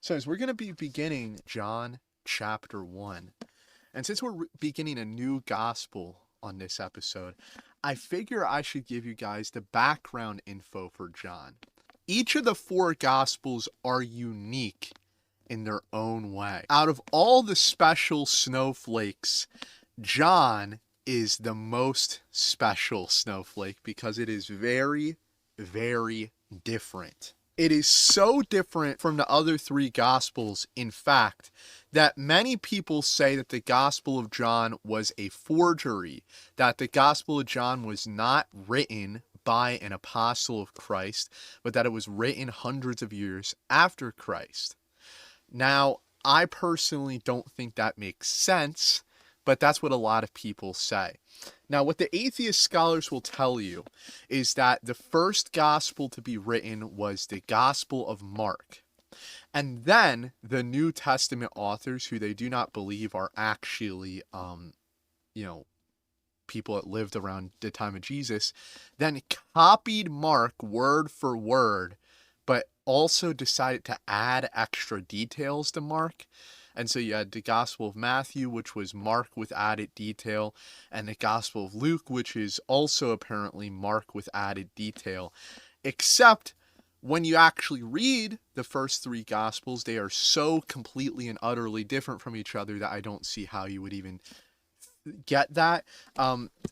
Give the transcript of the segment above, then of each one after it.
So, as we're going to be beginning John chapter 1, and since we're beginning a new gospel on this episode, I figure I should give you guys the background info for John. Each of the four gospels are unique in their own way. Out of all the special snowflakes, John is the most special snowflake because it is very, very different. It is so different from the other three Gospels, in fact, that many people say that the Gospel of John was a forgery, that the Gospel of John was not written by an apostle of Christ, but that it was written hundreds of years after Christ. Now, I personally don't think that makes sense, but that's what a lot of people say. Now, what the atheist scholars will tell you is that the first gospel to be written was the Gospel of Mark. And then the New Testament authors, who they do not believe are actually, people that lived around the time of Jesus, then copied Mark word for word, but also decided to add extra details to Mark. And so you had the Gospel of Matthew, which was Mark with added detail, and the Gospel of Luke, which is also apparently Mark with added detail. Except when you actually read the first three Gospels, they are so completely and utterly different from each other that I don't see how you would even get that.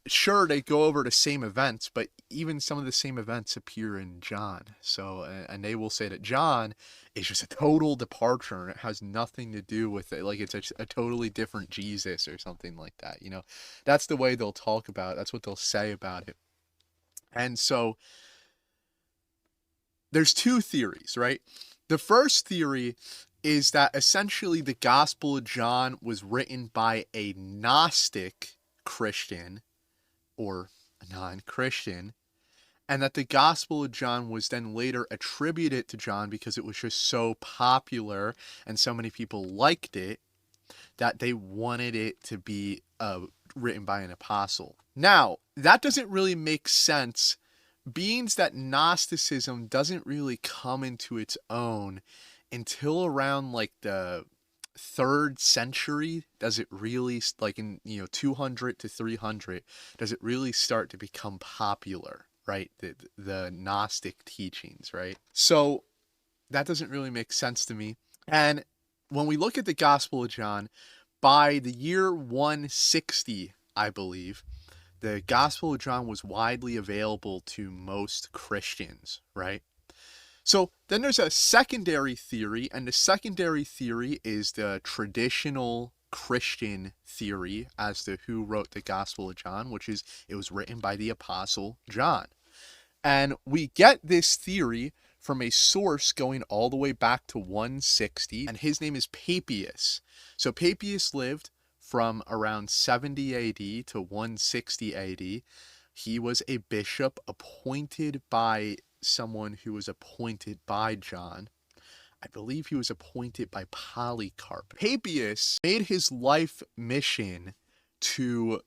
Sure, they go over the same events, but even some of the same events appear in John. So, and they will say that John is just a total departure and it has nothing to do with it. Like it's a totally different Jesus or something like that. That's the way they'll talk about it. That's what they'll say about it. And so there's two theories, right? The first theory is that essentially the Gospel of John was written by a Gnostic Christian or a non-Christian, and that the Gospel of John was then later attributed to John because it was just so popular and so many people liked it that they wanted it to be written by an apostle. Now, that doesn't really make sense, being that Gnosticism doesn't really come into its own until around like the 3rd century. Does it really, like in 200 to 300, does it really start to become popular, right? The Gnostic teachings, right? So that doesn't really make sense to me. And when we look at the Gospel of John, by the year 160, I believe, the Gospel of John was widely available to most Christians, right? So then there's a secondary theory, and the secondary theory is the traditional Christian theory as to who wrote the Gospel of John, which is it was written by the Apostle John. And we get this theory from a source going all the way back to 160, and his name is Papias. So Papias lived from around 70 AD to 160 AD. He was a bishop appointed by someone who was appointed by John. I believe he was appointed by Polycarp. Papias made his life mission to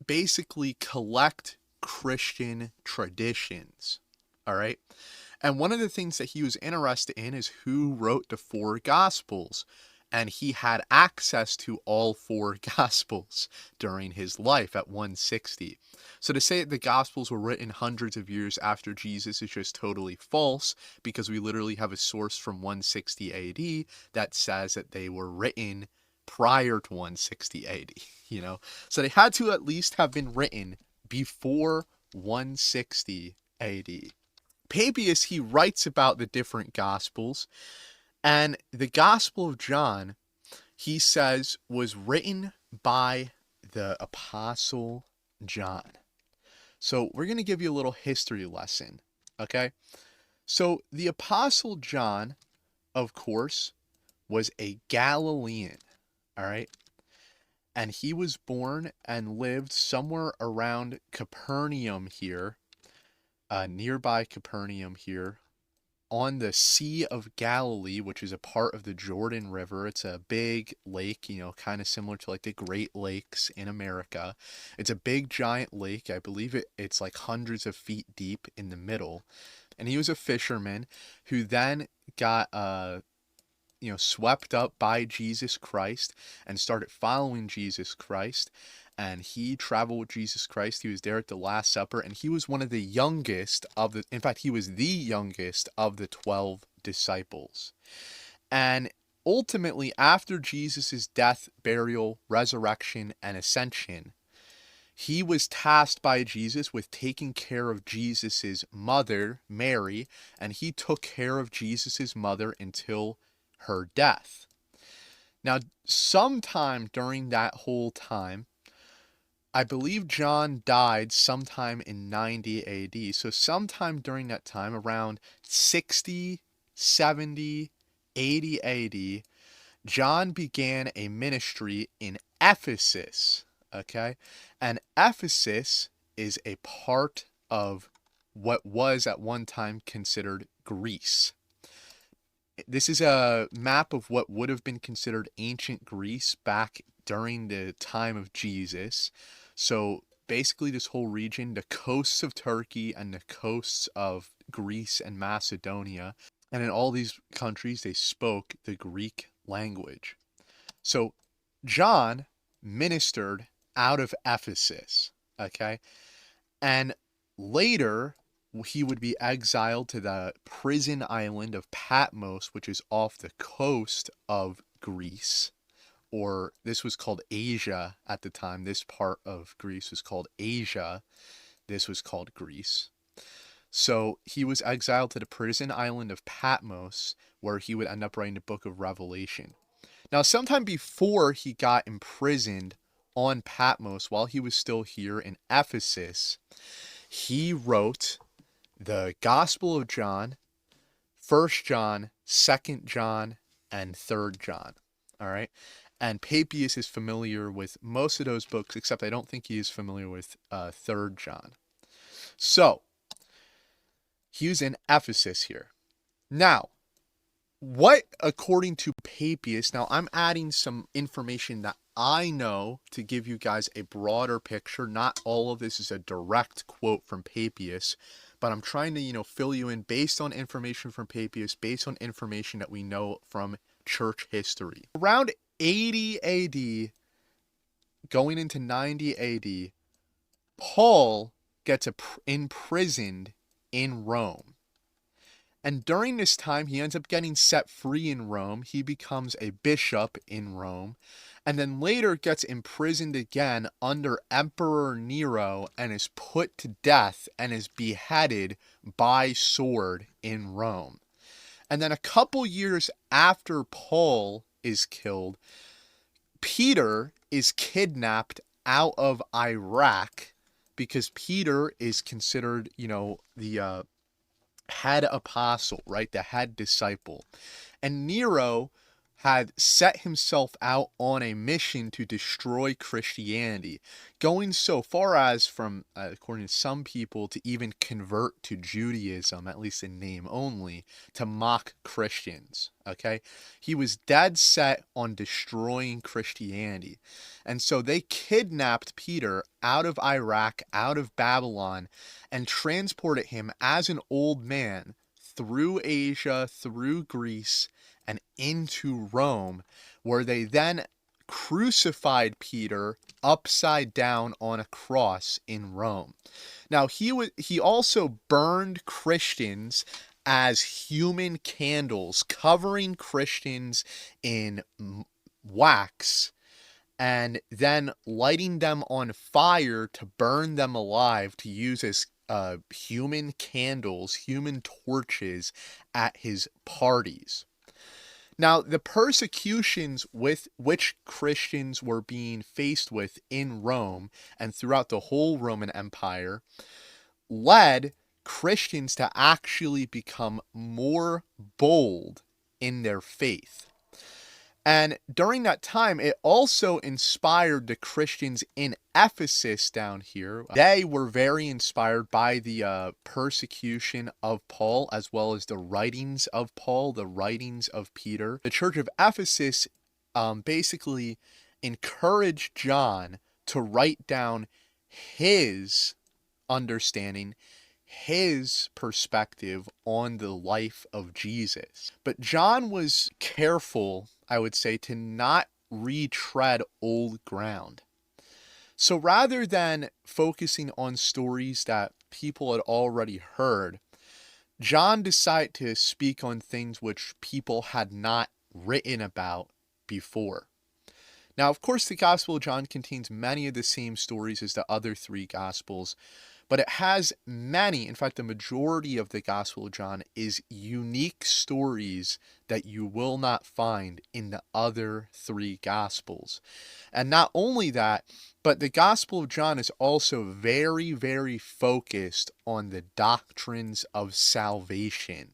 basically collect Christian traditions. All right. And one of the things that he was interested in is who wrote the four Gospels. And he had access to all four Gospels during his life at 160. So to say that the Gospels were written hundreds of years after Jesus is just totally false, because we literally have a source from 160 AD that says that they were written prior to 160 AD, So they had to at least have been written before 160 AD. Papias, he writes about the different Gospels, and the Gospel of John, he says, was written by the Apostle John. So we're going to give you a little history lesson, okay? So the Apostle John, of course, was a Galilean, all right? And he was born and lived somewhere around Capernaum here, nearby Capernaum here, on the Sea of Galilee, which is a part of the Jordan River. It's a big lake, kind of similar to like the Great Lakes in America. It's a big giant lake. I believe it's like hundreds of feet deep in the middle. And he was a fisherman who then got swept up by Jesus Christ and started following Jesus Christ. And he traveled with Jesus Christ. He was there at the Last Supper, and he was one of the youngest in fact, he was the youngest of the 12 disciples. And ultimately, after Jesus' death, burial, resurrection, and ascension, he was tasked by Jesus with taking care of Jesus' mother, Mary, and he took care of Jesus' mother until her death. Now, sometime during that whole time, I believe John died sometime in 90 AD. So sometime during that time, around 60, 70, 80 AD, John began a ministry in Ephesus, okay? And Ephesus is a part of what was at one time considered Greece. This is a map of what would have been considered ancient Greece back during the time of Jesus. So basically this whole region, the coasts of Turkey and the coasts of Greece and Macedonia, and in all these countries, they spoke the Greek language. So John ministered out of Ephesus, okay? And later, he would be exiled to the prison island of Patmos, which is off the coast of Greece, or this was called Asia at the time. This part of Greece was called Asia. This was called Greece. So he was exiled to the prison island of Patmos, where he would end up writing the book of Revelation. Now, sometime before he got imprisoned on Patmos, while he was still here in Ephesus, he wrote the Gospel of John, 1 John, 2 John, and 3 John. All right. And Papias is familiar with most of those books, except I don't think he is familiar with 3 John. So, he was in Ephesus here. Now, what, according to Papias, now I'm adding some information that I know to give you guys a broader picture. Not all of this is a direct quote from Papias, but I'm trying to, fill you in based on information from Papias, based on information that we know from church history. Around 80 AD, going into 90 AD, Paul gets imprisoned in Rome. And during this time, he ends up getting set free in Rome. He becomes a bishop in Rome. And then later gets imprisoned again under Emperor Nero and is put to death and is beheaded by sword in Rome. And then a couple years after Paul is killed, Peter is kidnapped out of Iraq, because Peter is considered, the head apostle, right? The head disciple. And Nero had set himself out on a mission to destroy Christianity, going so far as, from according to some people, to even convert to Judaism, at least in name only, to mock Christians. Okay, he was dead set on destroying Christianity, and so they kidnapped Peter out of Iraq, out of Babylon, and transported him as an old man through Asia, through Greece, and into Rome, where they then crucified Peter upside down on a cross in Rome. Now, he also burned Christians as human candles, covering Christians in wax, and then lighting them on fire to burn them alive, to use as human candles, human torches at his parties. Now, the persecutions with which Christians were being faced with in Rome and throughout the whole Roman Empire led Christians to actually become more bold in their faith. And during that time, it also inspired the Christians in Ephesus down here. They were very inspired by the persecution of Paul, as well as the writings of Paul, the writings of Peter. The church of Ephesus basically encouraged John to write down his understanding, his perspective on the life of Jesus. But John was careful, I would say, to not retread old ground. So rather than focusing on stories that people had already heard, John decided to speak on things which people had not written about before. Now, of course, the Gospel of John contains many of the same stories as the other three Gospels, but it has many, in fact, the majority of the Gospel of John is unique stories that you will not find in the other three Gospels. And not only that, but the Gospel of John is also very, very focused on the doctrines of salvation.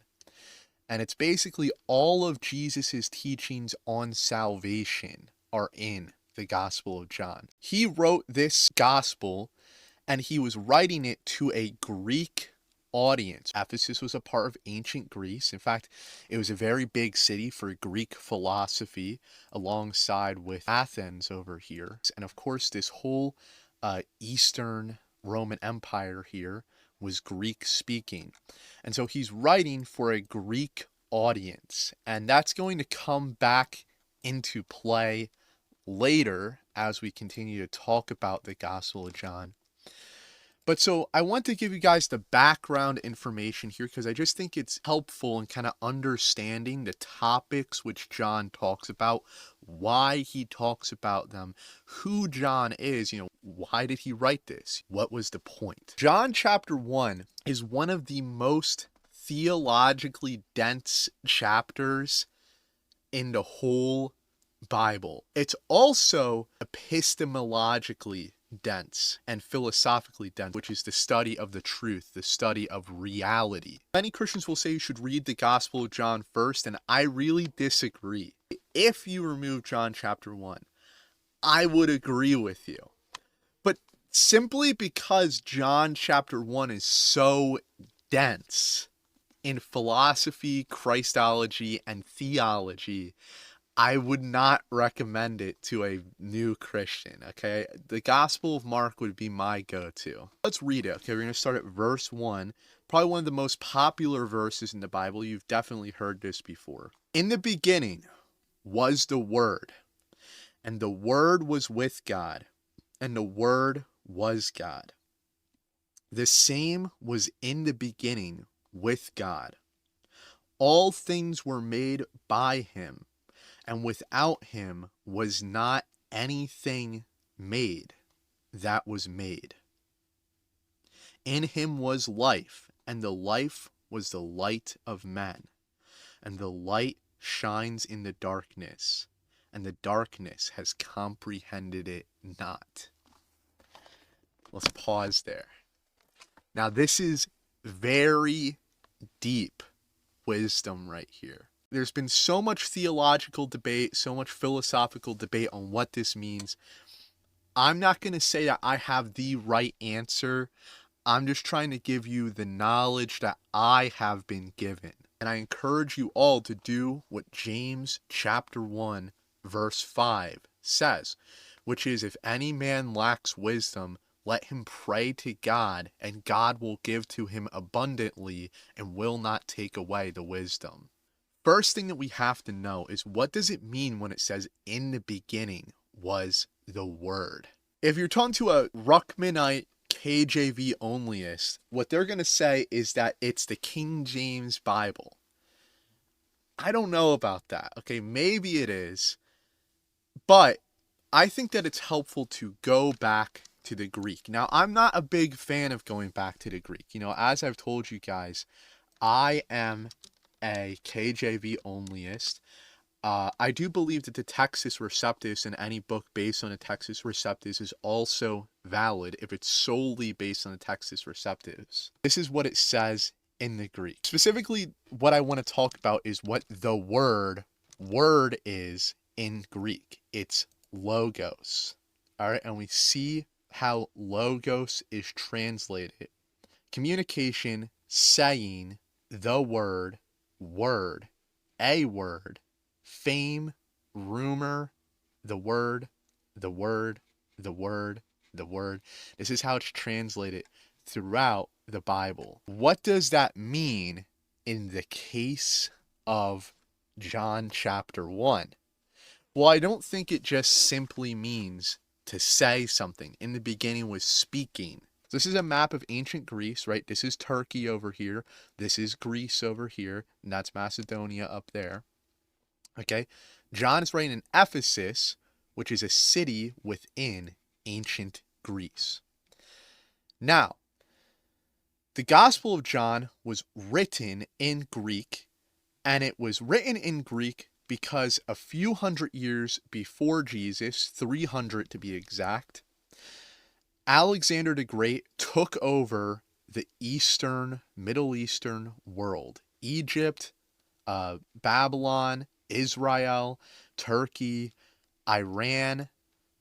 And it's basically all of Jesus's teachings on salvation are in the Gospel of John. He wrote this gospel and he was writing it to a Greek audience. Ephesus was a part of ancient Greece. In fact, it was a very big city for Greek philosophy alongside with Athens over here. And of course, this whole Eastern Roman Empire here was Greek speaking. And so he's writing for a Greek audience. And that's going to come back into play later as we continue to talk about the Gospel of John. But so I want to give you guys the background information here because I just think it's helpful in kind of understanding the topics which John talks about, why he talks about them, who John is, why did he write this? What was the point? John chapter 1 is one of the most theologically dense chapters in the whole Bible. It's also epistemologically dense and philosophically dense, which is the study of the truth, the study of reality. Many Christians will say you should read the Gospel of John first, and I really disagree. If you remove John chapter 1, I would agree with you. But simply because John chapter 1 is so dense in philosophy, Christology, and theology, I would not recommend it to a new Christian, okay? The Gospel of Mark would be my go-to. Let's read it, okay? We're going to start at verse 1. Probably one of the most popular verses in the Bible. You've definitely heard this before. In the beginning was the Word, and the Word was with God, and the Word was God. The same was in the beginning with God. All things were made by him, and without him was not anything made that was made. In him was life, and the life was the light of men. And the light shines in the darkness, and the darkness has comprehended it not. Let's pause there. Now this is very deep wisdom right here. There's been so much theological debate, so much philosophical debate on what this means. I'm not going to say that I have the right answer. I'm just trying to give you the knowledge that I have been given. And I encourage you all to do what James chapter 1 verse 5 says, which is, if any man lacks wisdom, let him pray to God, and God will give to him abundantly and will not take away the wisdom. First thing that we have to know is, what does it mean when it says in the beginning was the Word? If you're talking to a Ruckmanite KJV onlyist, what they're going to say is that it's the King James Bible. I don't know about that. Okay, maybe it is. But I think that it's helpful to go back to the Greek. Now, I'm not a big fan of going back to the Greek. As I've told you guys, I am a KJV onlyist. I do believe that the Textus Receptus in any book based on the Textus Receptus is also valid if it's solely based on the Textus Receptus. This is what it says in the Greek. Specifically, what I want to talk about is what the word is in Greek. It's logos. All right, and we see how logos is translated. Communication, saying, the word, a word, fame, rumor, the word. This is how it's translated throughout the Bible. What does that mean in the case of John chapter 1? Well, I don't think it just simply means to say something. In the beginning was speaking. This is a map of ancient Greece, right? This is Turkey over here. This is Greece over here. And that's Macedonia up there. Okay? John is writing in Ephesus, which is a city within ancient Greece. Now, the Gospel of John was written in Greek, and it was written in Greek because a few hundred years before Jesus, 300 to be exact, Alexander the Great took over the Middle Eastern world. Egypt, Babylon, Israel, Turkey, Iran,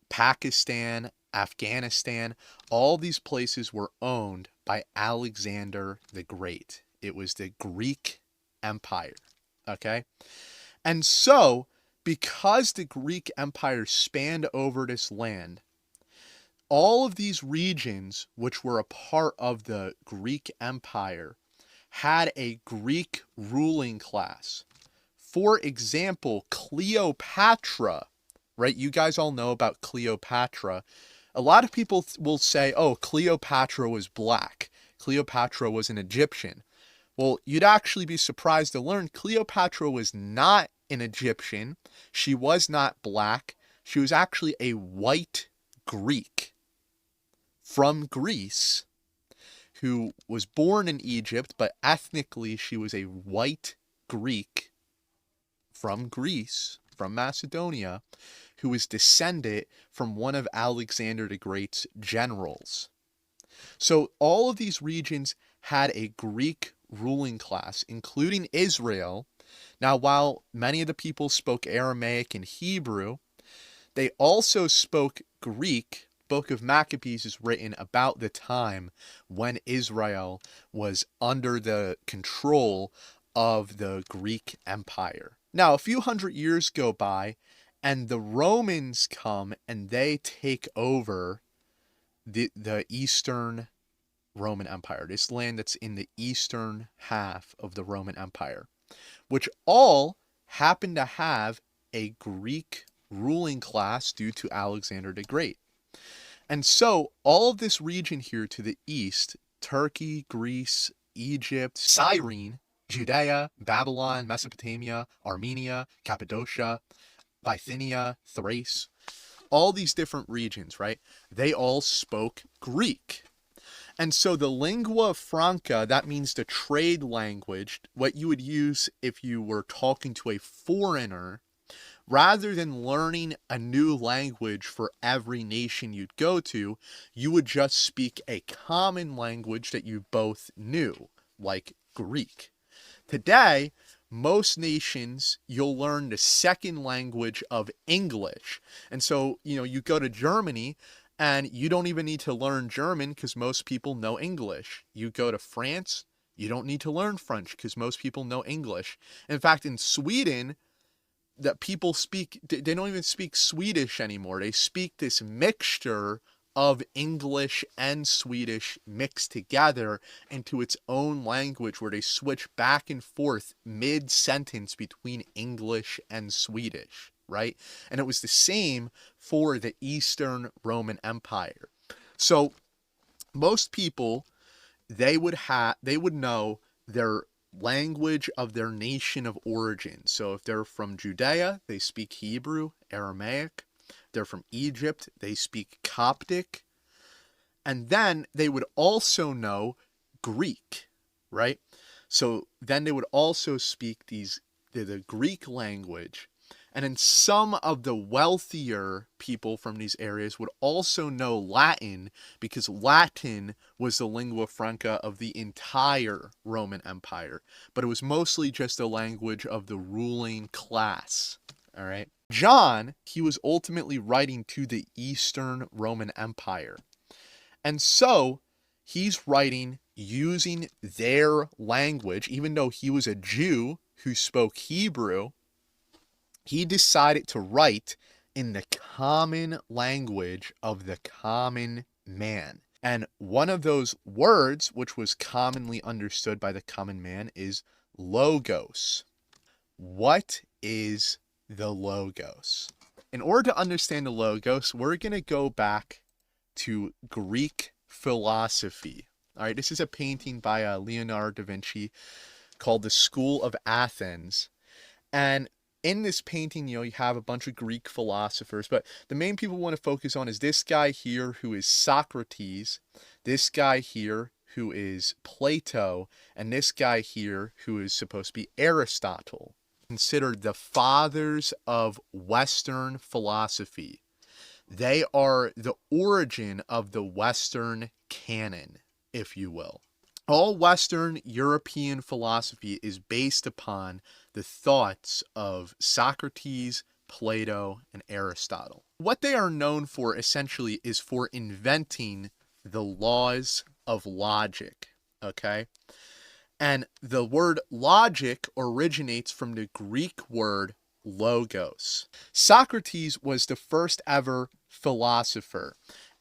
Pakistan, Afghanistan, all these places were owned by Alexander the Great. It was the Greek Empire, okay? And so, because the Greek Empire spanned over this land, all of these regions, which were a part of the Greek Empire, had a Greek ruling class. For example, Cleopatra, right? You guys all know about Cleopatra. A lot of people will say, oh, Cleopatra was black. Cleopatra was an Egyptian. Well, you'd actually be surprised to learn Cleopatra was not an Egyptian. She was not black. She was actually a white Greek from Greece who was born in Egypt, but ethnically she was a white Greek from Greece, from Macedonia, who was descended from one of Alexander the Great's generals. So all of these regions had a Greek ruling class, including Israel. Now, while many of the people spoke Aramaic and Hebrew, they also spoke Greek. Book of Maccabees is written about the time when Israel was under the control of the Greek Empire. Now, a few hundred years go by, and the Romans come and they take over the Eastern Roman Empire, this land that's in the eastern half of the Roman Empire, which all happen to have a Greek ruling class due to Alexander the Great. And so all of this region here to the east, Turkey, Greece, Egypt, Cyrene, Judea, Babylon, Mesopotamia, Armenia, Cappadocia, Bithynia, Thrace, all these different regions, right? They all spoke Greek. And so the lingua franca, that means the trade language, what you would use if you were talking to a foreigner, rather than learning a new language for every nation you'd go to, you would just speak a common language that you both knew, like Greek. Today, most nations, you'll learn the second language of English. And so, you go to Germany and you don't even need to learn German because most people know English. You go to France, you don't need to learn French because most people know English. In fact, in Sweden, that people speak, they don't even speak Swedish anymore. They speak this mixture of English and Swedish mixed together into its own language where they switch back and forth mid-sentence between English and Swedish, right? And it was the same for the Eastern Roman Empire. So most people, they would know their language of their nation of origin. So if they're from Judea, they speak Hebrew, Aramaic. They're from Egypt, they speak Coptic. And then they would also know Greek, right? So then they would also speak the Greek language. And then some of the wealthier people from these areas would also know Latin, because Latin was the lingua franca of the entire Roman Empire. But it was mostly just the language of the ruling class. All right. John, he was ultimately writing to the Eastern Roman Empire. And so he's writing using their language, even though he was a Jew who spoke Hebrew. He decided to write in the common language of the common man. And one of those words, which was commonly understood by the common man, is logos. What is the logos? In order to understand the logos, we're going to go back to Greek philosophy. All right, this is a painting by Leonardo da Vinci called The School of Athens. And in this painting, you have a bunch of Greek philosophers, but the main people we want to focus on is this guy here who is Socrates, this guy here who is Plato, and this guy here who is supposed to be Aristotle, considered the fathers of Western philosophy. They are the origin of the Western canon, if you will. All Western European philosophy is based upon the thoughts of Socrates, Plato, and Aristotle. What they are known for essentially is for inventing the laws of logic, okay? And the word logic originates from the Greek word logos. Socrates was the first ever philosopher,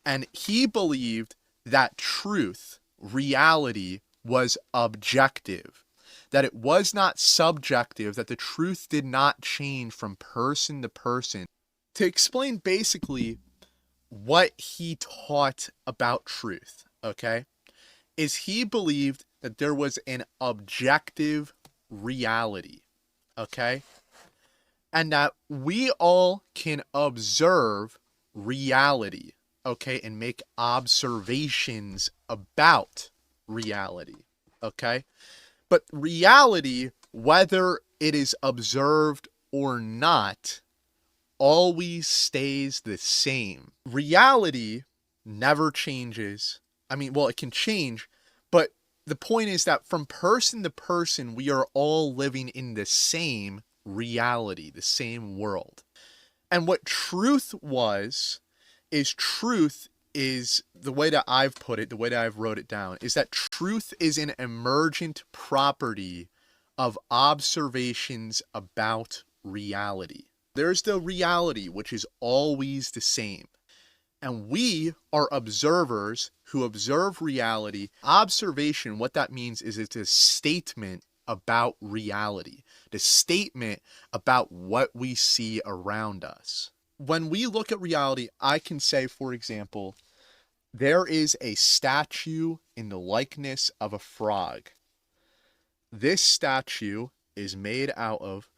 and he believed that truth, reality, was objective, that it was not subjective, that the truth did not change from person to person. To explain basically what he taught about truth, okay, is he believed that there was an objective reality, okay, and that we all can observe reality, okay, and make observations about reality, okay? But reality, whether it is observed or not, always stays the same. Reality never changes. I mean, well, it can change, but the point is that from person to person, we are all living in the same reality, the same world. And what truth is the way that I've put it, the way that I've wrote it down, is that truth is an emergent property of observations about reality. There's the reality, which is always the same. And we are observers who observe reality. Observation, what that means is it's a statement about reality, the statement about what we see around us. When we look at reality, I can say, for example, there is a statue in the likeness of a frog. This statue is made out of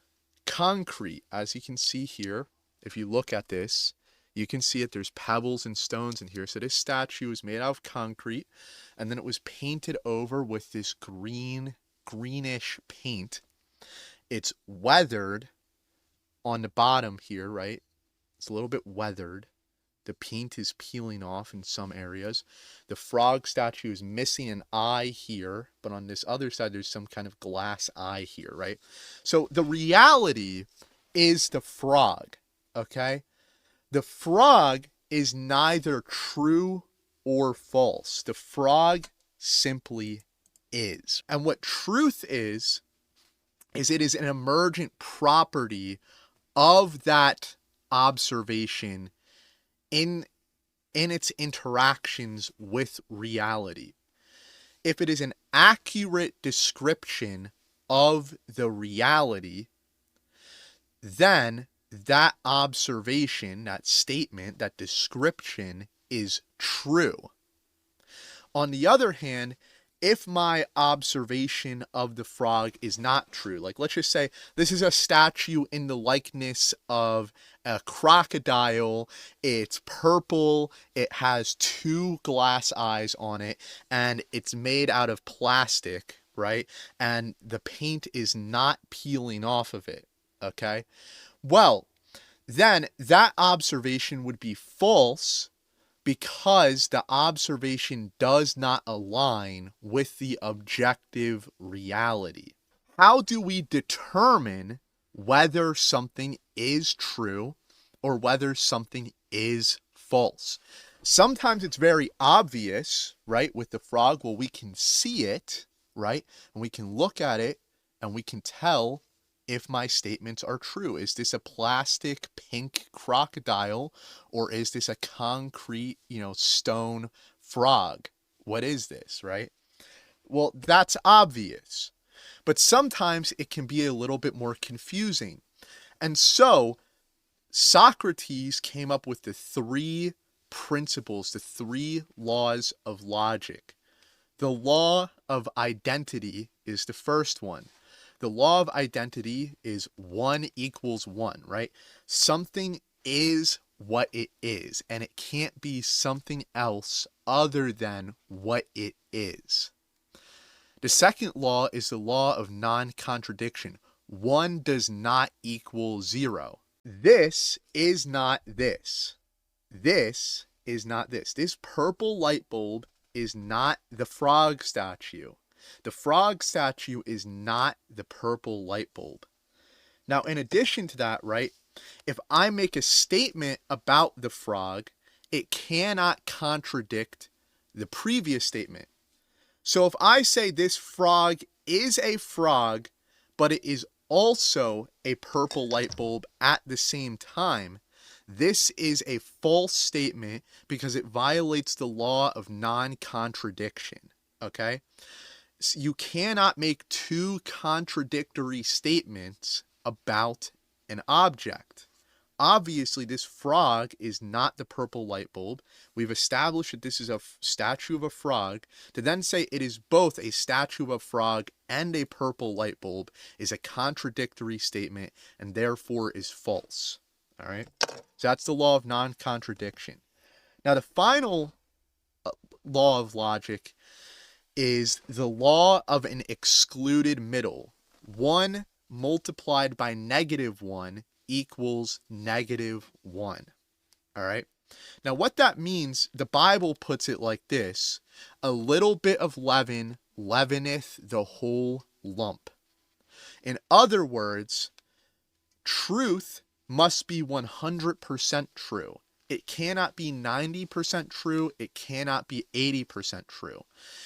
concrete, as you can see here. If you look at this, you can see that there's pebbles and stones in here. So this statue is made out of concrete, and then it was painted over with this greenish paint. It's weathered on the bottom here, right? It's a little bit weathered. The paint is peeling off in some areas. The frog statue is missing an eye here, but on this other side, there's some kind of glass eye here, right? So the reality is the frog, okay? The frog is neither true or false. The frog simply is. And what truth is it is an emergent property of that observation in its interactions with reality. If it is an accurate description of the reality, then that observation, that statement, that description is true. On the other hand, if my observation of the frog is not true, like let's just say this is a statue in the likeness of a crocodile, it's purple, it has two glass eyes on it, and it's made out of plastic, right? And the paint is not peeling off of it, okay? Well, then that observation would be false because the observation does not align with the objective reality. How do we determine whether something is true or whether something is false? Sometimes it's very obvious, right? With the frog, well, we can see it, right? And we can look at it and we can tell if my statements are true. Is this a plastic pink crocodile, or is this a concrete, stone frog. What is this, right? Well, that's obvious. But sometimes it can be a little bit more confusing. And so Socrates came up with the three principles, the three laws of logic. The law of identity is the first one. The law of identity is 1 equals 1, right? Something is what it is, and it can't be something else other than what it is. The second law is the law of non-contradiction. 1 does not equal 0. This is not this. This is not this. This purple light bulb is not the frog statue. The frog statue is not the purple light bulb. Now, in addition to that, right, if I make a statement about the frog, it cannot contradict the previous statement. So if I say this frog is a frog, but it is also a purple light bulb at the same time, this is a false statement because it violates the law of non-contradiction, okay? So you cannot make two contradictory statements about an object. Obviously, this frog is not the purple light bulb. We've established that this is a statue of a frog. To then say it is both a statue of a frog and a purple light bulb is a contradictory statement and therefore is false. All right? So that's the law of non-contradiction. Now, the final law of logic is the law of an excluded middle. 1 multiplied by -1 equals -1. All right. Now, what that means, the Bible puts it like this: a little bit of leaven leaveneth the whole lump. In other words, truth must be 100% true. It cannot be 90% true. It cannot be 80% true.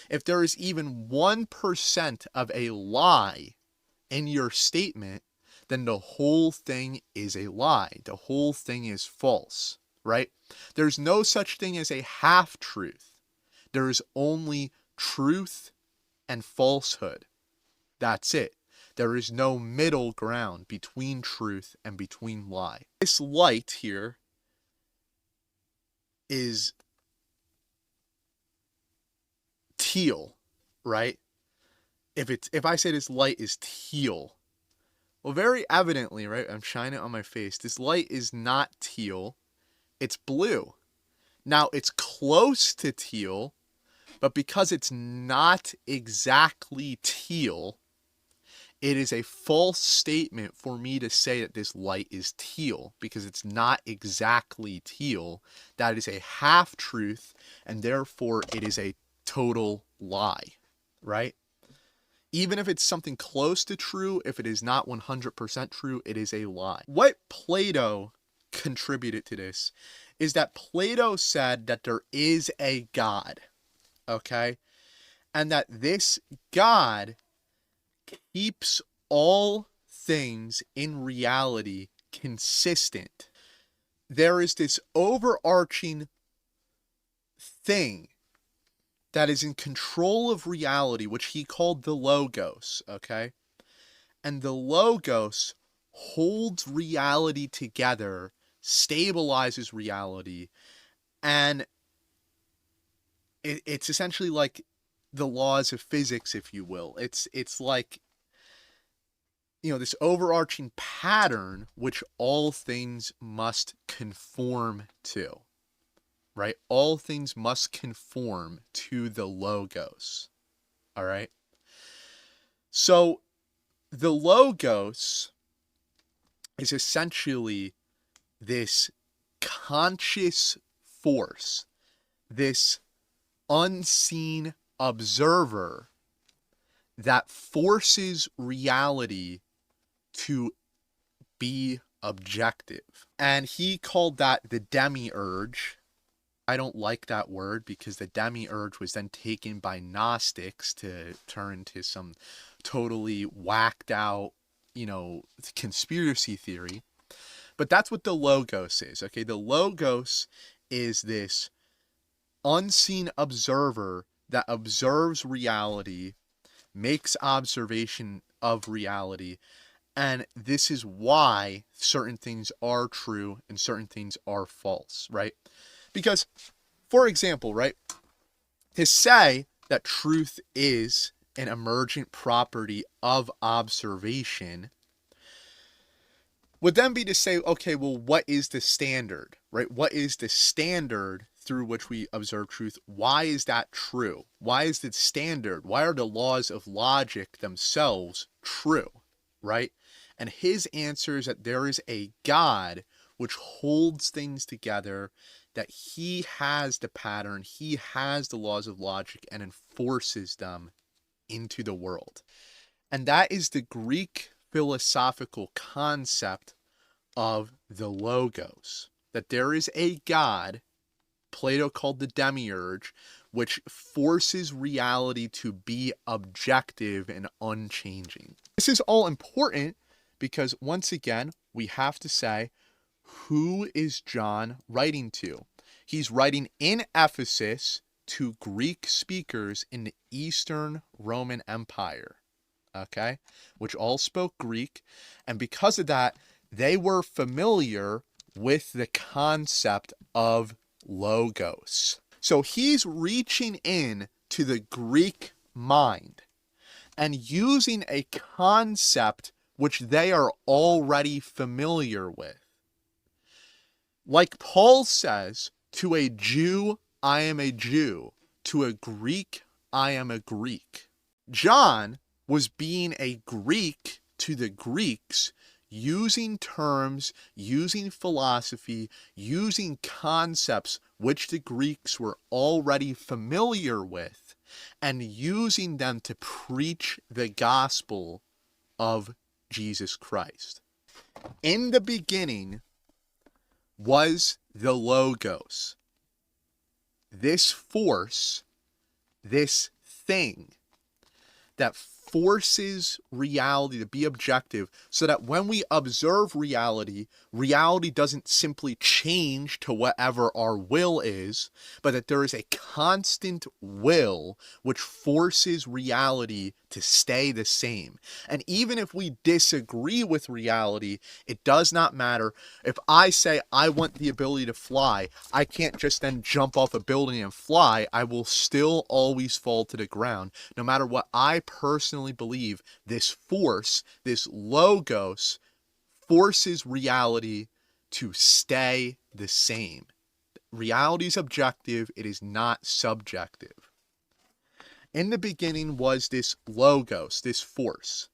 If there is even 1% of a lie in your statement, then the whole thing is a lie. The whole thing is false, right? There's no such thing as a half-truth. There is only truth and falsehood. That's it. There is no middle ground between truth and between lie. This light here is teal, right? If I say this light is teal, well, very evidently, right, I'm shining it on my face. This light is not teal. It's blue. Now, it's close to teal, but because it's not exactly teal, it is a false statement for me to say that this light is teal because it's not exactly teal. That is a half-truth, and therefore it is a total lie, right? Even if it's something close to true, if it is not 100% true, it is a lie. What Plato contributed to this is that Plato said that there is a God, okay? And that this God keeps all things in reality consistent. There is this overarching thing that is in control of reality, which he called the Logos, okay? And the Logos holds reality together, stabilizes reality, and it's essentially like the laws of physics, if you will. It's like, this overarching pattern which all things must conform to, right? All things must conform to the Logos, all right? So the Logos is essentially this conscious force, this unseen observer that forces reality to be objective. And he called that the demiurge. I don't like that word because the demiurge was then taken by Gnostics to turn into some totally whacked out, conspiracy theory. But that's what the Logos is, okay? The Logos is this unseen observer that observes reality, makes observation of reality, and this is why certain things are true and certain things are false, right? Because, for example, right, to say that truth is an emergent property of observation would then be to say, okay, well, what is the standard, right? What is the standard through which we observe truth? Why is that true? Why is the standard? Why are the laws of logic themselves true, right? And his answer is that there is a God which holds things together, that he has the pattern, he has the laws of logic and enforces them into the world. And that is the Greek philosophical concept of the logos, that there is a God, Plato called the demiurge, which forces reality to be objective and unchanging. This is all important because, once again, we have to say, who is John writing to? He's writing in Ephesus to Greek speakers in the Eastern Roman Empire, okay, which all spoke Greek, and because of that, they were familiar with the concept of logos. So he's reaching in to the Greek mind and using a concept which they are already familiar with. Like Paul says, to a Jew, I am a Jew. To a Greek, I am a Greek. John was being a Greek to the Greeks, using terms, using philosophy, using concepts which the Greeks were already familiar with, and using them to preach the gospel of Jesus Christ. In the beginning was the Logos, this force, this thing that forces reality to be objective, so that when we observe reality, reality doesn't simply change to whatever our will is, but that there is a constant will which forces reality to stay the same. And even if we disagree with reality, it does not matter. If I say I want the ability to fly, I can't just then jump off a building and fly. I will still always fall to the ground, no matter what I personally believe. This force, this logos, forces reality to stay the same. Reality is objective, it is not subjective. In the beginning was this logos, this force.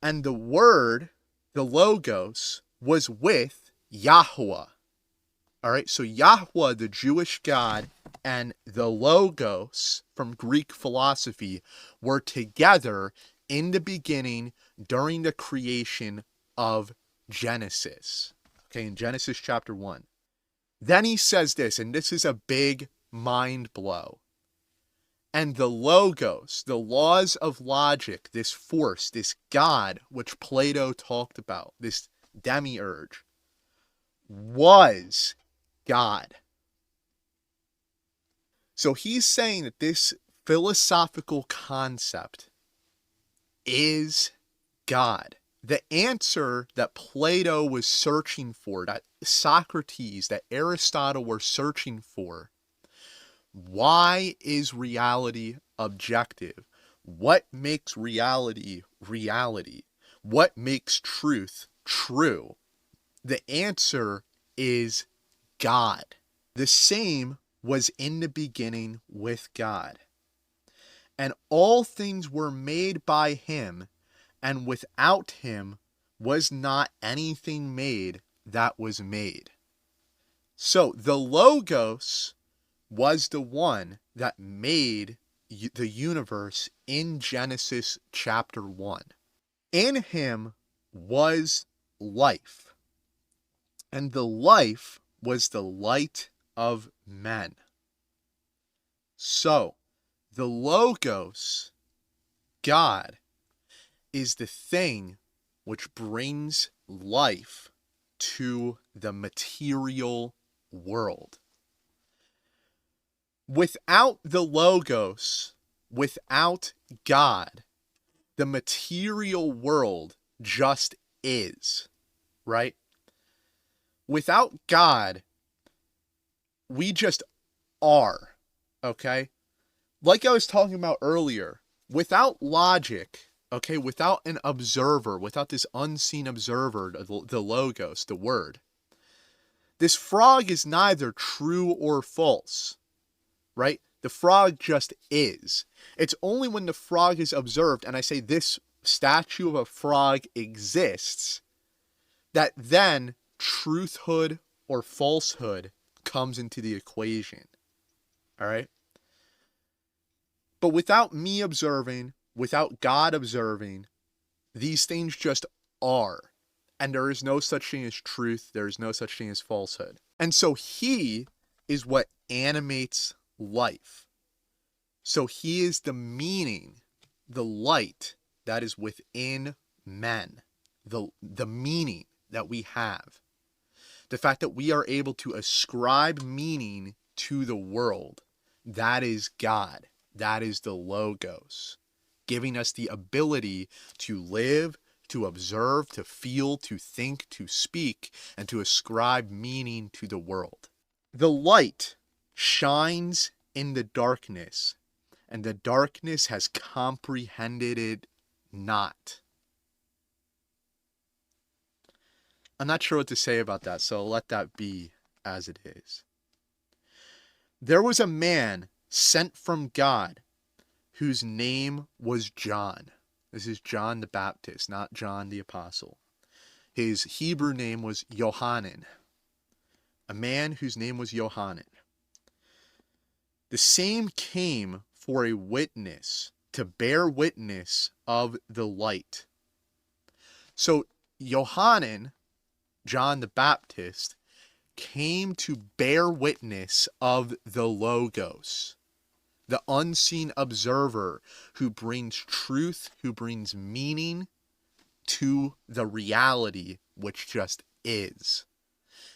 And the word, the logos, was with Yahweh. All right, so Yahweh, the Jewish God, and the logos from Greek philosophy were together in the beginning during the creation of Genesis. Okay, in Genesis chapter 1. Then he says this, and this is a big mind blow. And the logos, the laws of logic, this force, this God, which Plato talked about, this demiurge, was God. So he's saying that this philosophical concept is God. The answer that Plato was searching for, that Socrates, that Aristotle were searching for, why is reality objective? What makes reality reality? What makes truth true? The answer is God. The same was in the beginning with God. And all things were made by him, and without him was not anything made that was made. So the Logos was the one that made the universe in Genesis chapter 1. In him was life, and the life was the light of men. So, the Logos, God, is the thing which brings life to the material world. Without the Logos, without God, the material world just is, right? Without God, we just are, okay? Like I was talking about earlier, without logic, okay, without an observer, without this unseen observer, the Logos, the word, this frog is neither true or false, right? The frog just is. It's only when the frog is observed, and I say this statue of a frog exists, that then truthhood or falsehood comes into the equation. All right? But without me observing, without God observing, these things just are. And there is no such thing as truth. There is no such thing as falsehood. And so he is what animates life. So he is the meaning, the light that is within men, the meaning that we have. The fact that we are able to ascribe meaning to the world, that is God. That is the Logos, giving us the ability to live, to observe, to feel, to think, to speak, and to ascribe meaning to the world. The light shines in the darkness, and the darkness has comprehended it not. I'm not sure what to say about that, so I'll let that be as it is. There was a man sent from God whose name was John. This is John the Baptist, not John the Apostle. His Hebrew name was Yohanan. A man whose name was Yohanan. The same came for a witness, to bear witness of the light. So Yohanan, John the Baptist, came to bear witness of the Logos, the unseen observer who brings truth, who brings meaning to the reality which just is.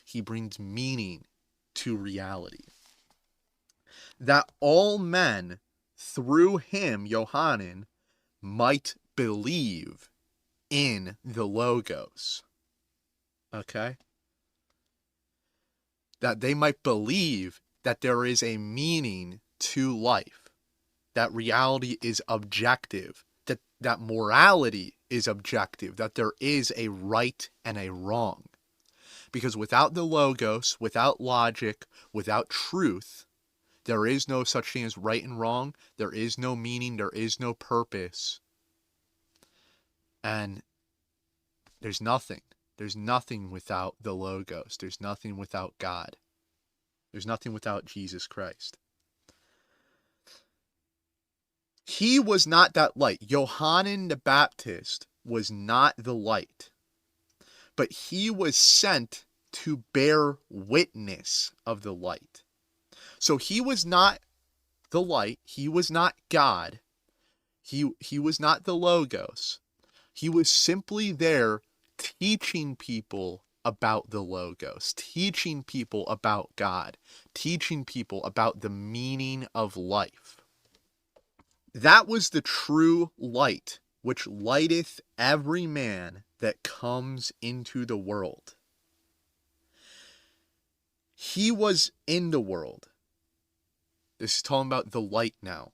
He brings meaning to reality. That all men through him, Yohanan, might believe in the Logos. Okay? That they might believe that there is a meaning to life, that reality is objective, that morality is objective, that there is a right and a wrong. Because without the Logos, without logic, without truth, there is no such thing as right and wrong. There is no meaning. There is no purpose. And there's nothing. There's nothing without the Logos. There's nothing without God. There's nothing without Jesus Christ. He was not that light. Yohanan the Baptist was not the light. But he was sent to bear witness of the light. So he was not the light. He was not God. He was not the Logos. He was simply there teaching people about the Logos, teaching people about God, teaching people about the meaning of life. That was the true light, which lighteth every man that comes into the world. He was in the world. This is talking about the light now.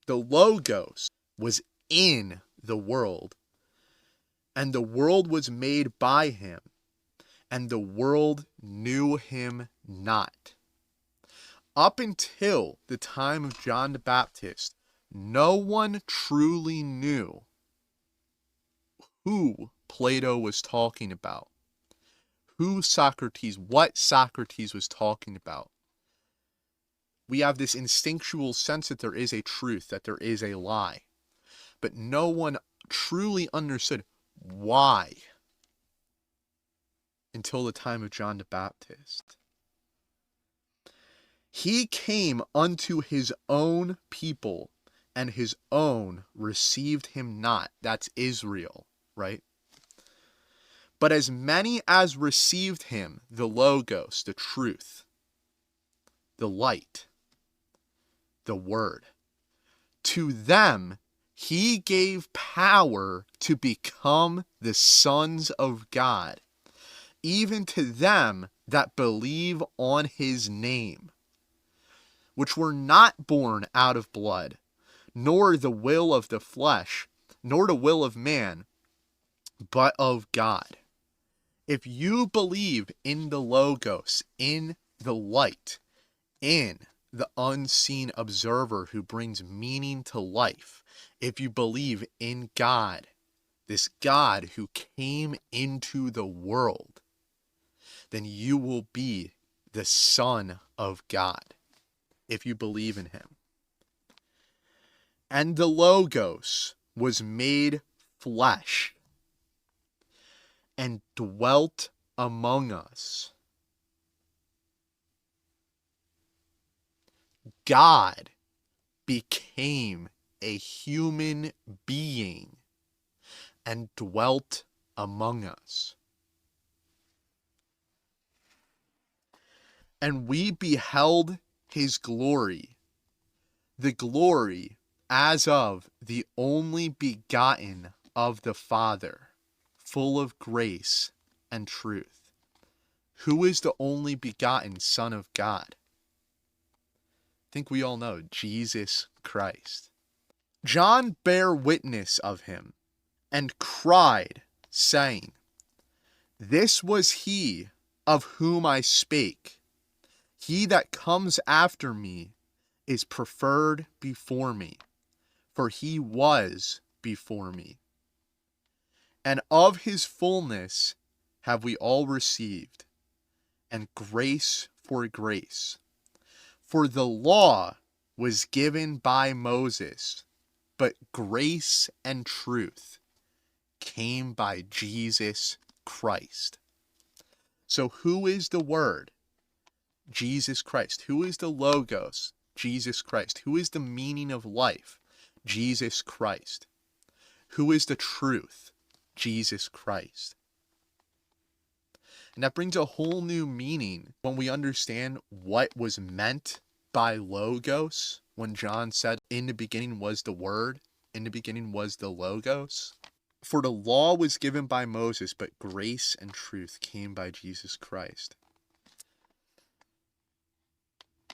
The Logos was in the world, and the world was made by him, and the world knew him not. Up until the time of John the Baptist, no one truly knew who Plato was talking about, what Socrates was talking about. We have this instinctual sense that there is a truth, that there is a lie. But no one truly understood why until the time of John the Baptist. He came unto his own people, and his own received him not. That's Israel, right? But as many as received him, the Logos, the truth, the light, the Word. To them, he gave power to become the sons of God, even to them that believe on his name, which were not born out of blood, nor the will of the flesh, nor the will of man, but of God. If you believe in the Logos, in the light, in the unseen observer who brings meaning to life, if you believe in God, this God who came into the world, then you will be the Son of God, if you believe in him. And the Logos was made flesh and dwelt among us. God became a human being and dwelt among us. And we beheld his glory, the glory as of the only begotten of the Father, full of grace and truth. Who is the only begotten Son of God? I think we all know, Jesus Christ. John bare witness of him, and cried, saying, This was he of whom I spake. He that comes after me is preferred before me, for he was before me. And of his fullness have we all received, and grace for grace. For the law was given by Moses, but grace and truth came by Jesus Christ. So who is the Word? Jesus Christ. Who is the Logos? Jesus Christ. Who is the meaning of life? Jesus Christ. Who is the truth? Jesus Christ. And that brings a whole new meaning when we understand what was meant by Logos. When John said, in the beginning was the Word, in the beginning was the Logos. For the law was given by Moses, but grace and truth came by Jesus Christ.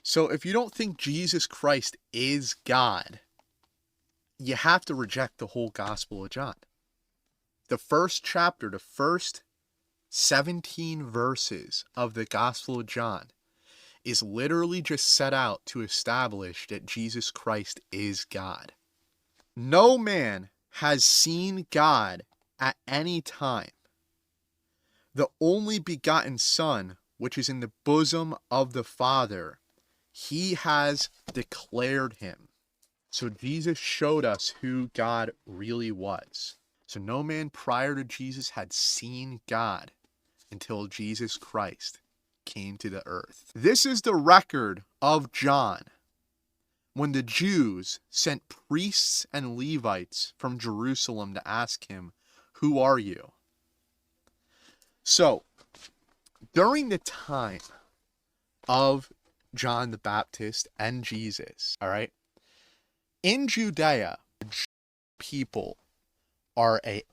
So if you don't think Jesus Christ is God, you have to reject the whole Gospel of John. The first chapter, the first 17 verses of the Gospel of John is literally just set out to establish that Jesus Christ is God. No man has seen God at any time. The only begotten Son, which is in the bosom of the Father, he has declared him. So Jesus showed us who God really was. So no man prior to Jesus had seen God until Jesus Christ came to the earth. This is the record of John when the Jews sent priests and Levites from Jerusalem to ask him, "Who are you?" So during the time of John the Baptist and Jesus, all right, in Judea, people are a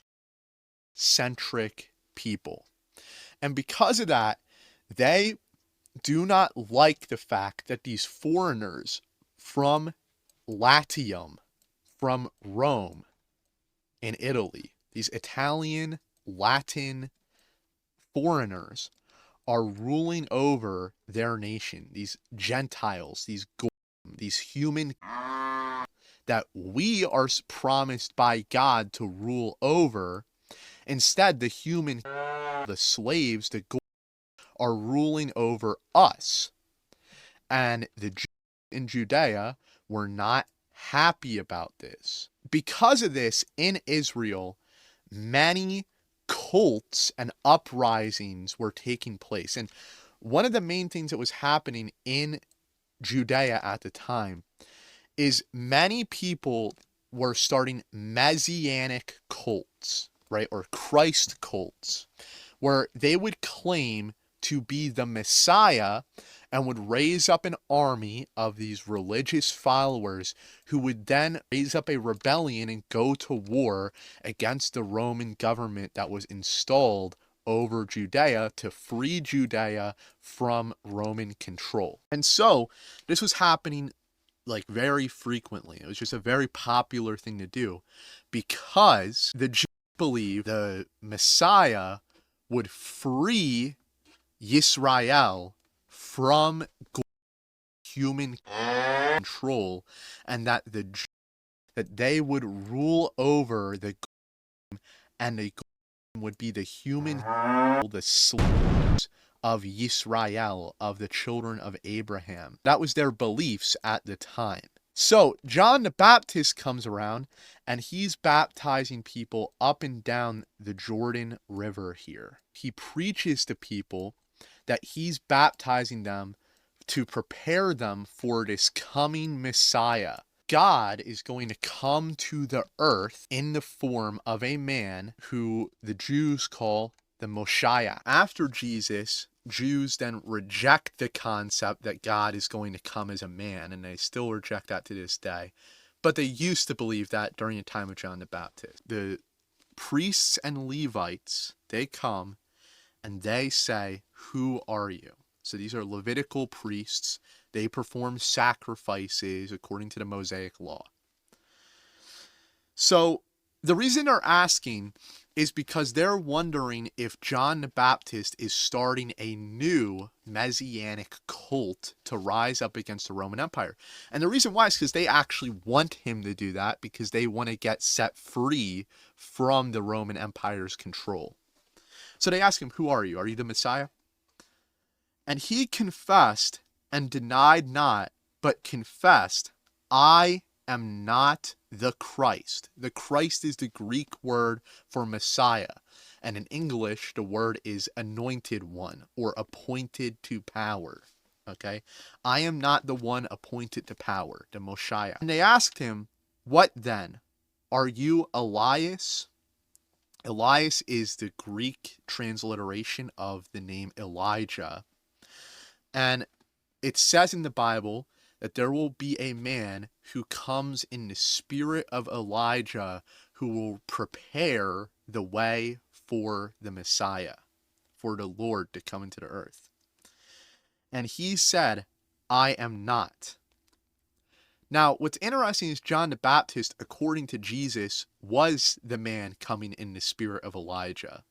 centric people. And because of that, they do not like the fact that these foreigners from Latium, from Rome in Italy, these Italian, Latin foreigners are ruling over their nation, these Gentiles, these human that we are promised by God to rule over. Instead, the human, the slaves, the are ruling over us. And the Jews in Judea were not happy about this. Because of this, in Israel, many cults and uprisings were taking place. And one of the main things that was happening in Judea at the time is many people were starting messianic cults, right? Or Christ cults, where they would claim to be the Messiah and would raise up an army of these religious followers who would then raise up a rebellion and go to war against the Roman government that was installed over Judea to free Judea from Roman control. And so this was happening like very frequently. It was just a very popular thing to do because the Jews believed the Messiah would free Yisrael from human control, and that they would rule over the and the would be the human, the slaves of Yisrael, of the children of Abraham. That was their beliefs at the time. So John the Baptist comes around and he's baptizing people up and down the Jordan River here. He preaches to people that he's baptizing them to prepare them for this coming Messiah. God is going to come to the earth in the form of a man who the Jews call the Moshiach. After Jesus, Jews then reject the concept that God is going to come as a man, and they still reject that to this day. But they used to believe that during the time of John the Baptist. The priests and Levites, they come and they say, "Who are you?" So these are Levitical priests. They perform sacrifices according to the Mosaic law. So the reason they're asking is because they're wondering if John the Baptist is starting a new messianic cult to rise up against the Roman Empire. And the reason why is because they actually want him to do that, because they want to get set free from the Roman Empire's control. So they ask him, "Who are you? Are you the Messiah?" And he confessed and denied not, but confessed, "I am not the Christ." The Christ is the Greek word for Messiah. And in English, the word is anointed one or appointed to power. Okay? I am not the one appointed to power, the Moshiach. And they asked him, "What then? Are you Elias?" Elias is the Greek transliteration of the name Elijah. And it says in the Bible that there will be a man who comes in the spirit of Elijah who will prepare the way for the Messiah, for the Lord to come into the earth. And he said, "I am not." Now, what's interesting is John the Baptist, according to Jesus, was the man coming in the spirit of Elijah.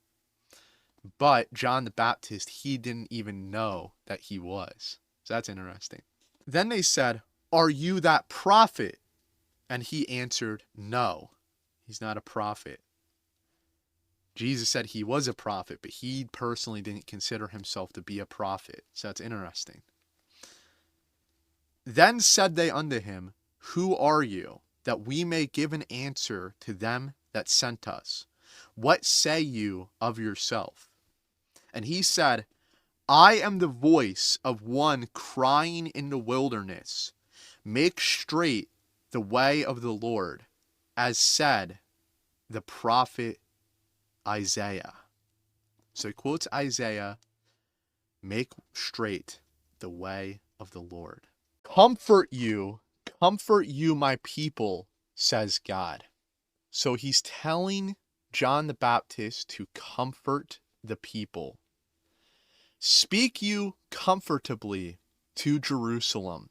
But John the Baptist, he didn't even know that he was. So that's interesting. Then they said, "Are you that prophet?" And he answered, "No, he's not a prophet." Jesus said he was a prophet, but he personally didn't consider himself to be a prophet. So that's interesting. Then said they unto him, "Who are you, that we may give an answer to them that sent us? What say you of yourself?" And he said, "I am the voice of one crying in the wilderness, make straight the way of the Lord, as said the prophet Isaiah." So he quotes Isaiah, "Make straight the way of the Lord." Comfort you, my people, says God. So he's telling John the Baptist to comfort the people. "Speak you comfortably to Jerusalem,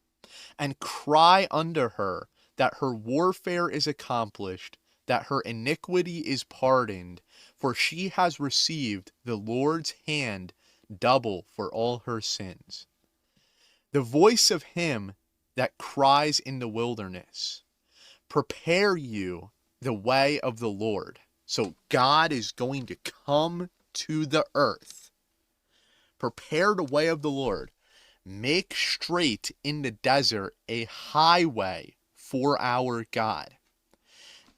and cry unto her that her warfare is accomplished, that her iniquity is pardoned, for she has received the Lord's hand double for all her sins. The voice of him that cries in the wilderness, prepare you the way of the Lord." So God is going to come to the earth. "Prepare the way of the Lord. Make straight in the desert a highway for our God.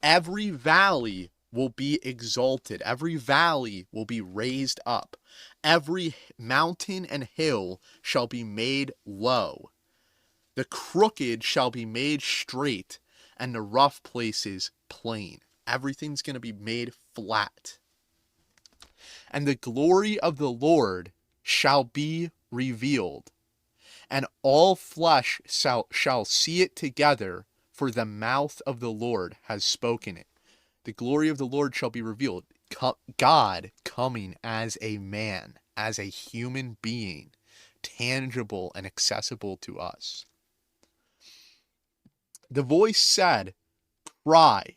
Every valley will be exalted. Every valley will be raised up. Every mountain and hill shall be made low. The crooked shall be made straight, and the rough places plain." Everything's going to be made flat. "And the glory of the Lord shall be revealed, and all flesh shall see it together, for the mouth of the Lord has spoken it. The glory of the Lord shall be revealed. God coming as a man, as a human being, tangible and accessible to us. The voice said, cry.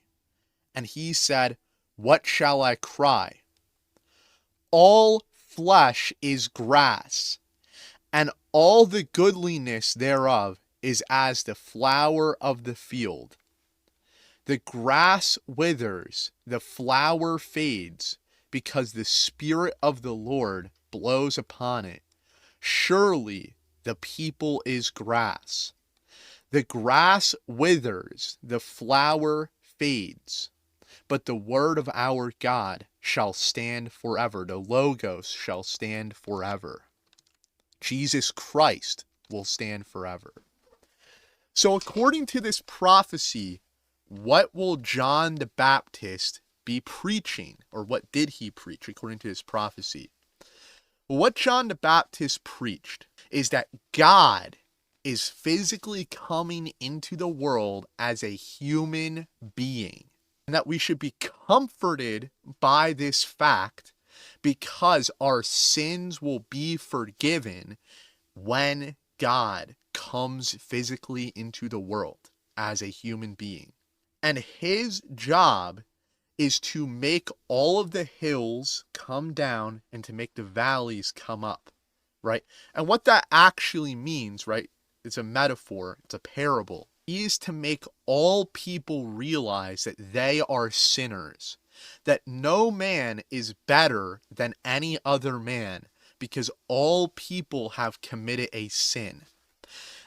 And he said, what shall I cry? All flesh is grass, and all the goodliness thereof is as the flower of the field. The grass withers, the flower fades, because the Spirit of the Lord blows upon it. Surely the people is grass. The grass withers, the flower fades, but the word of our God shall stand forever. The Logos shall stand forever. Jesus Christ will stand forever. So according to this prophecy, what will John the Baptist be preaching? Or what did he preach according to this prophecy? Well, what John the Baptist preached is that God is physically coming into the world as a human being, and that we should be comforted by this fact because our sins will be forgiven when God comes physically into the world as a human being. And his job is to make all of the hills come down and to make the valleys come up, right? And what that actually means, right? It's a metaphor, it's a parable. He is to make all people realize that they are sinners, that no man is better than any other man, because all people have committed a sin.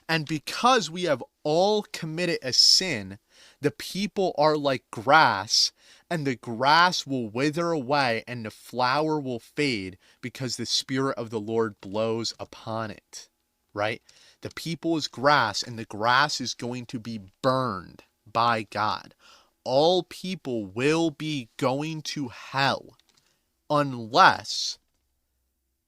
And because we have all committed a sin, the people are like grass, and the grass will wither away and the flower will fade because the Spirit of the Lord blows upon it, right? The people is grass, and the grass is going to be burned by God. All people will be going to hell unless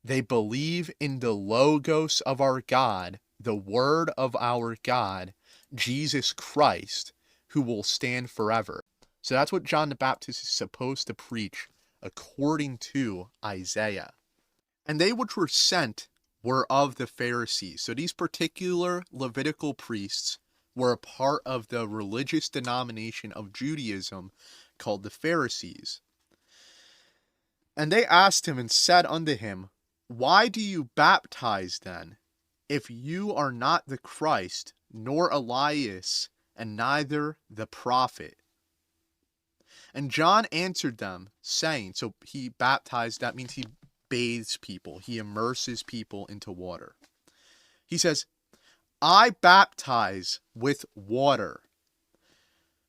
they believe in the Logos of our God, the Word of our God, Jesus Christ, who will stand forever. So that's what John the Baptist is supposed to preach according to Isaiah. And they which were sent were of the Pharisees. So these particular Levitical priests were a part of the religious denomination of Judaism called the Pharisees. And they asked him and said unto him, why do you baptize then, if you are not the Christ, nor Elias, and neither the prophet? And John answered them, saying, so he baptized, that means he bathes people, he immerses people into water. He says, I baptize with water,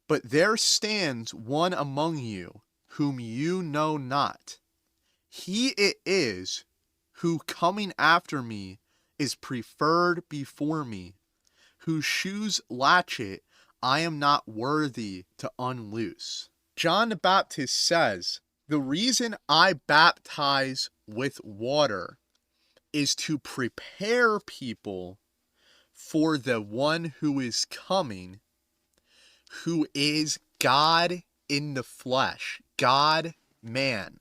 but there stands one among you whom you know not. He it is who coming after me is preferred before me, whose shoes latchet I am not worthy to unloose. John the Baptist says, the reason I baptize with water is to prepare people for the one who is coming, who is God in the flesh, God man,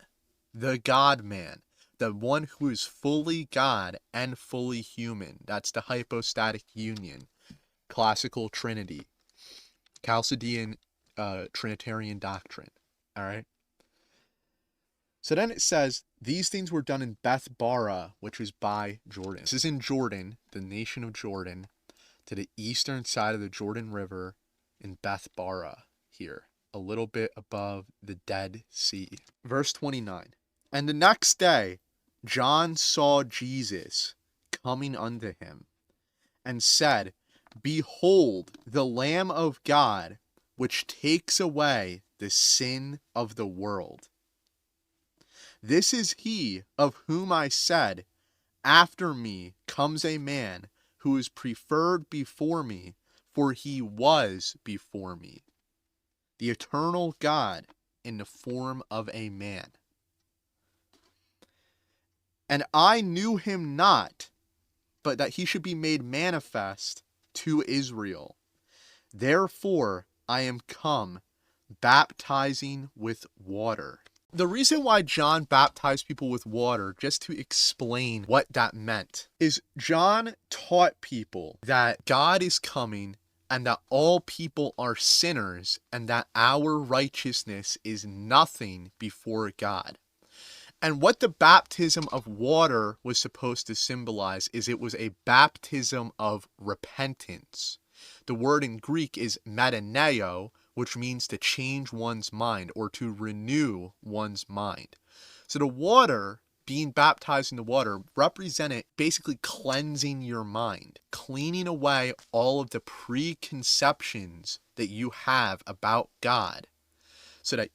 the God man, the one who is fully God and fully human. That's the hypostatic union, classical Trinity, Chalcedonian Trinitarian doctrine. All right. So then it says, these things were done in Beth-bara, which is by Jordan. This is in Jordan, the nation of Jordan, to the eastern side of the Jordan River in Beth-bara here, a little bit above the Dead Sea. Verse 29. And the next day, John saw Jesus coming unto him, and said, behold, the Lamb of God, which takes away the sin of the world. This is he of whom I said, after me comes a man who is preferred before me, for he was before me. The eternal God in the form of a man. And I knew him not, but that he should be made manifest to Israel. Therefore I am come, baptizing with water. The reason why John baptized people with water, just to explain what that meant, is John taught people that God is coming and that all people are sinners and that our righteousness is nothing before God. And what the baptism of water was supposed to symbolize is it was a baptism of repentance. The word in Greek is metaneo, which means to change one's mind or to renew one's mind. So the water, being baptized in the water, represented basically cleansing your mind, cleaning away all of the preconceptions that you have about God so that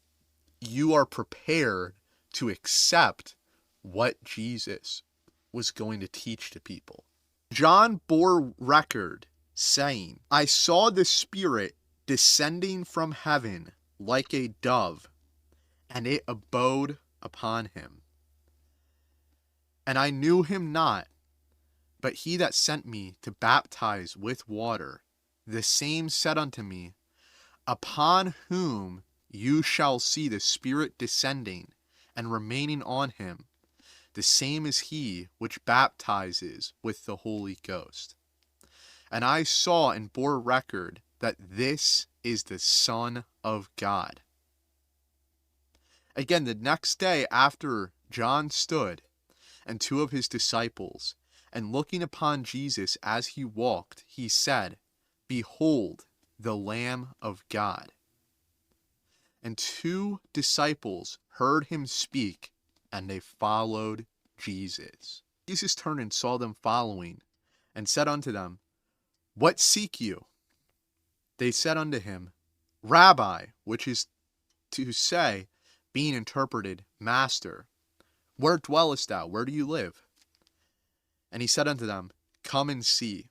you are prepared to accept what Jesus was going to teach to people. John bore record, saying, I saw the Spirit descending from heaven like a dove, and it abode upon him. And I knew him not, but he that sent me to baptize with water, the same said unto me, Upon whom you shall see the Spirit descending and remaining on him, the same is he which baptizes with the Holy Ghost. And I saw and bore record that this is the Son of God. Again, the next day after John stood, and two of his disciples, and looking upon Jesus as he walked, he said, Behold, the Lamb of God. And two disciples heard him speak, and they followed Jesus. Jesus turned and saw them following, and said unto them, What seek you? They said unto him, Rabbi, which is to say, being interpreted, Master, where dwellest thou? Where do you live? And he said unto them, Come and see.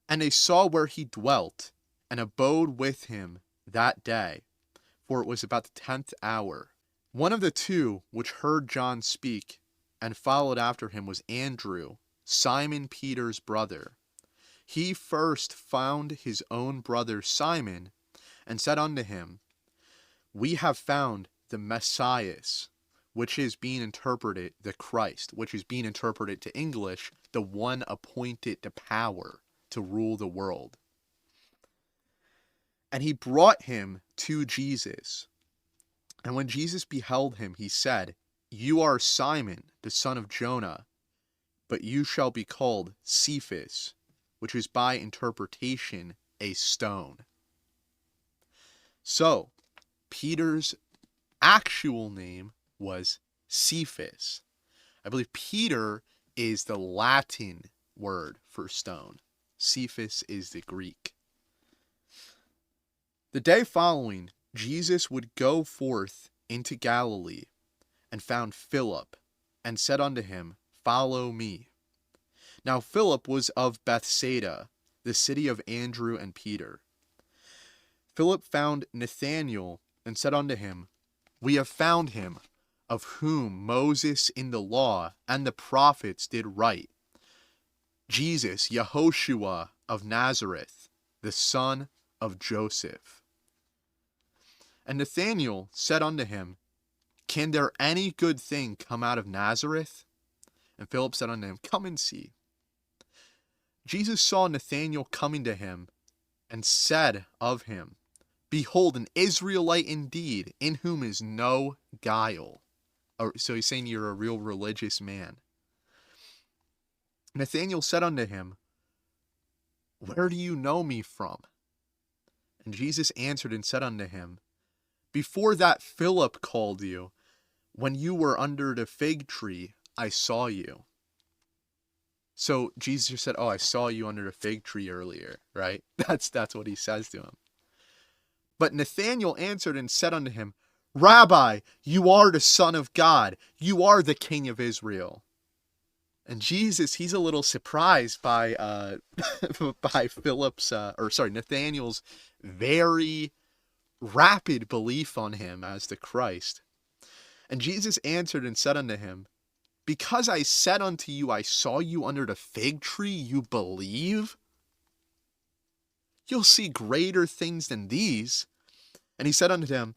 And they saw where he dwelt, and abode with him that day, for it was about the 10th hour. One of the two which heard John speak, and followed after him, was Andrew, Simon Peter's brother. He first found his own brother Simon, and said unto him, We have found the Messiah, which is being interpreted the Christ, which is being interpreted to English, the one appointed to power to rule the world. And he brought him to Jesus. And when Jesus beheld him, he said, You are Simon, the son of Jonah, but you shall be called Cephas, which is by interpretation a stone. So, Peter's actual name was Cephas. I believe Peter is the Latin word for stone. Cephas is the Greek. The day following, Jesus would go forth into Galilee, and found Philip, and said unto him, Follow me. Now Philip was of Bethsaida, the city of Andrew and Peter. Philip found Nathanael, and said unto him, We have found him, of whom Moses in the law and the prophets did write, Jesus, Yehoshua of Nazareth, the son of Joseph. And Nathanael said unto him, Can there any good thing come out of Nazareth? And Philip said unto him, Come and see. Jesus saw Nathanael coming to him, and said of him, Behold, an Israelite indeed, in whom is no guile. So he's saying you're a real religious man. Nathanael said unto him, Where do you know me from? And Jesus answered and said unto him, Before that Philip called you, when you were under the fig tree, I saw you. So Jesus said, I saw you under the fig tree earlier, right? That's what he says to him. But Nathanael answered and said unto him, Rabbi, you are the Son of God. You are the King of Israel. And Jesus, he's a little surprised by Nathanael's very rapid belief on him as the Christ. And Jesus answered and said unto him, because I said unto you, I saw you under the fig tree, you believe? You'll see greater things than these. And he said unto them,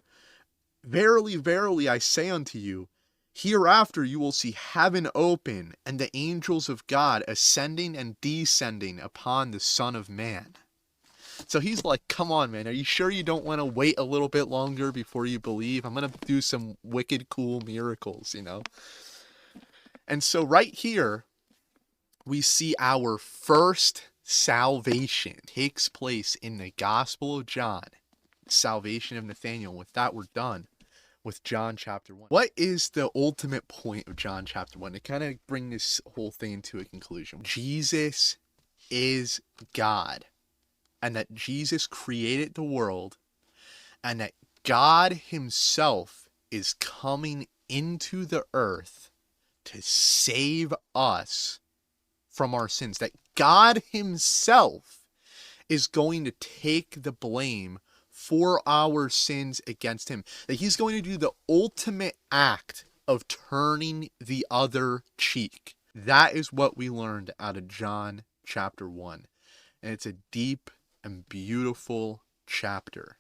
Verily, verily, I say unto you, hereafter you will see heaven open, and the angels of God ascending and descending upon the Son of Man. So he's like, come on, man, are you sure you don't want to wait a little bit longer before you believe? I'm going to do some wicked cool miracles, you know? And so right here, we see our first salvation takes place in the Gospel of John. Salvation of Nathanael. With that, we're done with John chapter 1. What is the ultimate point of John chapter 1? To kind of bring this whole thing into a conclusion. Jesus is God, and that Jesus created the world, and that God himself is coming into the earth to save us from our sins. That God himself is going to take the blame for our sins against him. That he's going to do the ultimate act of turning the other cheek. That is what we learned out of John chapter 1. And it's a deep and beautiful chapter.